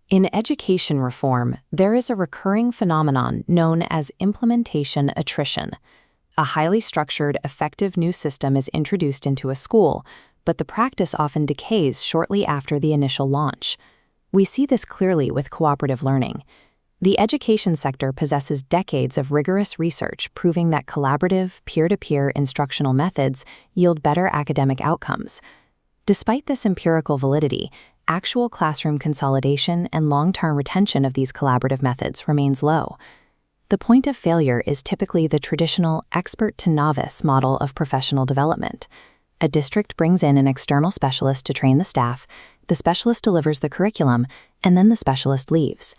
In education reform, there is a recurring phenomenon known as implementation attrition. A highly structured, effective new system is introduced into a school, but the practice often decays shortly after the initial launch. We see this clearly with cooperative learning. The education sector possesses decades of rigorous research proving that collaborative, peer-to-peer instructional methods yield better academic outcomes. Despite this empirical validity, actual classroom consolidation and long-term retention of these collaborative methods remains low. The point of failure is typically the traditional expert-to-novice model of professional development. A district brings in an external specialist to train the staff, the specialist delivers the curriculum, and then the specialist leaves.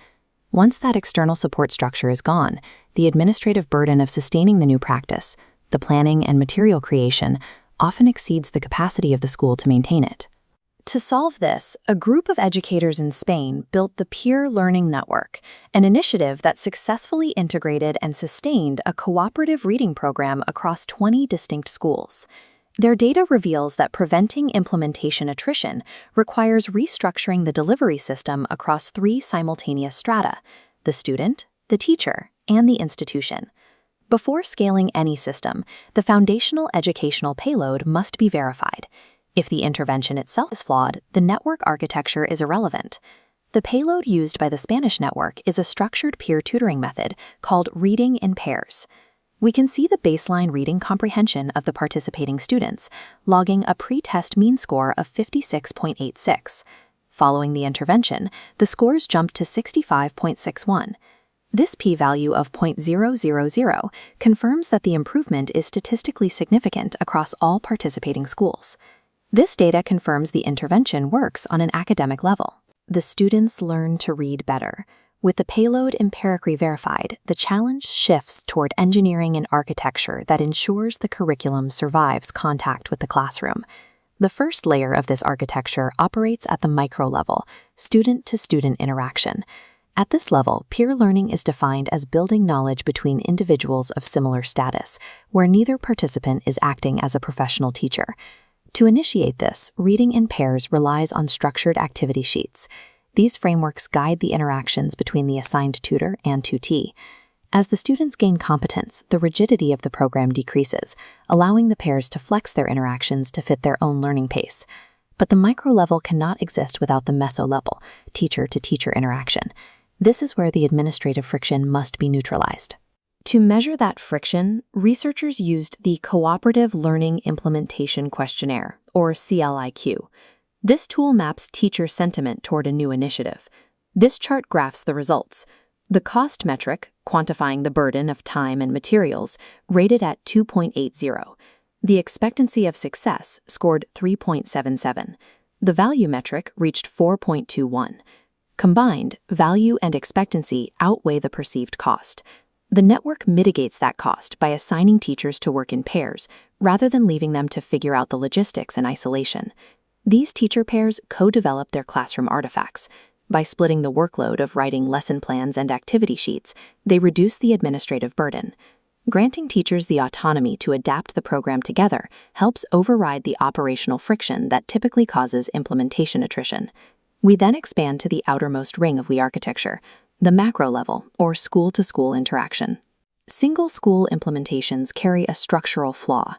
Once that external support structure is gone, the administrative burden of sustaining the new practice, the planning and material creation, often exceeds the capacity of the school to maintain it. To solve this, a group of educators in Spain built the Peer Learning Network, an initiative that successfully integrated and sustained a cooperative reading program across 20 distinct schools. Their data reveals that preventing implementation attrition requires restructuring the delivery system across 3 simultaneous strata: the student, the teacher, and the institution. Before scaling any system, the foundational educational payload must be verified. If the intervention itself is flawed, the network architecture is irrelevant. The payload used by the Spanish network is a structured peer tutoring method called reading in pairs. We can see the baseline reading comprehension of the participating students, logging a pre-test mean score of 56.86. Following the intervention, the scores jumped to 65.61. This p-value of 0.000 confirms that the improvement is statistically significant across all participating schools. This data confirms the intervention works on an academic level. The students learn to read better. With the payload empirically verified, the challenge shifts toward engineering and architecture that ensures the curriculum survives contact with the classroom. The first layer of this architecture operates at the micro level, student-to-student interaction. At this level, peer learning is defined as building knowledge between individuals of similar status, where neither participant is acting as a professional teacher. To initiate this, reading in pairs relies on structured activity sheets. These frameworks guide the interactions between the assigned tutor and tutee. As the students gain competence, the rigidity of the program decreases, allowing the pairs to flex their interactions to fit their own learning pace. But the micro-level cannot exist without the meso-level, teacher-to-teacher interaction. This is where the administrative friction must be neutralized. To measure that friction, researchers used the Cooperative Learning Implementation Questionnaire, or CLIQ. This tool maps teacher sentiment toward a new initiative. This chart graphs the results. The cost metric, quantifying the burden of time and materials, rated at 2.80. The expectancy of success scored 3.77. The value metric reached 4.21. Combined, value and expectancy outweigh the perceived cost. The network mitigates that cost by assigning teachers to work in pairs, rather than leaving them to figure out the logistics in isolation. These teacher pairs co-develop their classroom artifacts. By splitting the workload of writing lesson plans and activity sheets, they reduce the administrative burden. Granting teachers the autonomy to adapt the program together helps override the operational friction that typically causes implementation attrition. We then expand to the outermost ring of the architecture, the macro level, or school-to-school interaction. Single school implementations carry a structural flaw.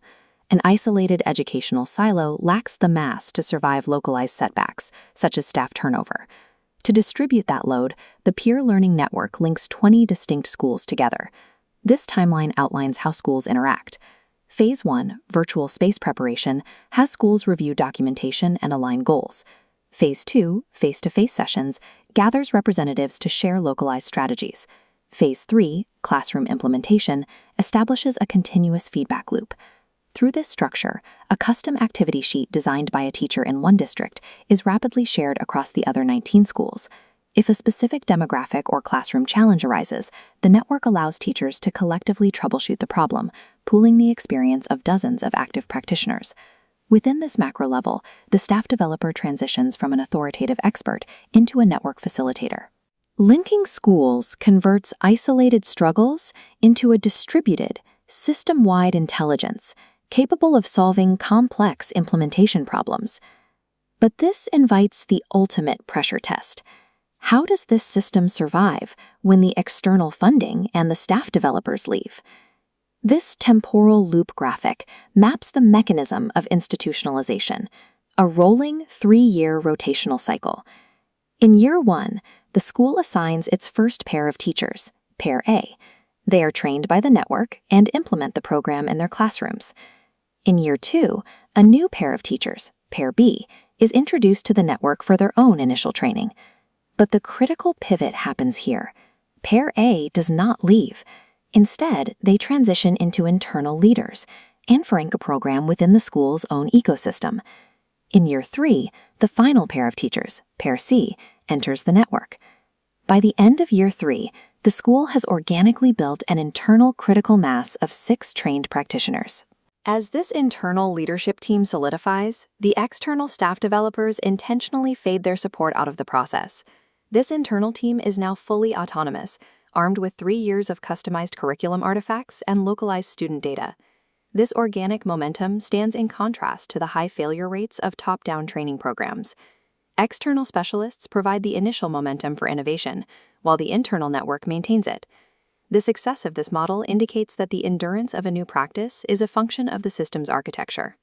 An isolated educational silo lacks the mass to survive localized setbacks, such as staff turnover. To distribute that load, the Peer Learning Network links 20 distinct schools together. This timeline outlines how schools interact. Phase 1, virtual space preparation, has schools review documentation and align goals. Phase 2, face-to-face sessions, gathers representatives to share localized strategies. Phase 3, classroom implementation, establishes a continuous feedback loop. Through this structure, a custom activity sheet designed by a teacher in one district is rapidly shared across the other 19 schools. If a specific demographic or classroom challenge arises, the network allows teachers to collectively troubleshoot the problem, pooling the experience of dozens of active practitioners. Within this macro level, the staff developer transitions from an authoritative expert into a network facilitator. Linking schools converts isolated struggles into a distributed, system-wide intelligence capable of solving complex implementation problems. But this invites the ultimate pressure test. How does this system survive when the external funding and the staff developers leave? This temporal loop graphic maps the mechanism of institutionalization, a rolling 3-year rotational cycle. In year 1, the school assigns its first pair of teachers, Pair A. They are trained by the network and implement the program in their classrooms. In year 2, a new pair of teachers, Pair B, is introduced to the network for their own initial training. But the critical pivot happens here. Pair A does not leave. Instead, they transition into internal leaders, anchoring a program within the school's own ecosystem. In year 3, the final pair of teachers, Pair C, enters the network. By the end of year 3, the school has organically built an internal critical mass of 6 trained practitioners. As this internal leadership team solidifies, the external staff developers intentionally fade their support out of the process. This internal team is now fully autonomous, armed with 3 years of customized curriculum artifacts and localized student data. This organic momentum stands in contrast to the high failure rates of top-down training programs. External specialists provide the initial momentum for innovation, while the internal network maintains it. The success of this model indicates that the endurance of a new practice is a function of the system's architecture.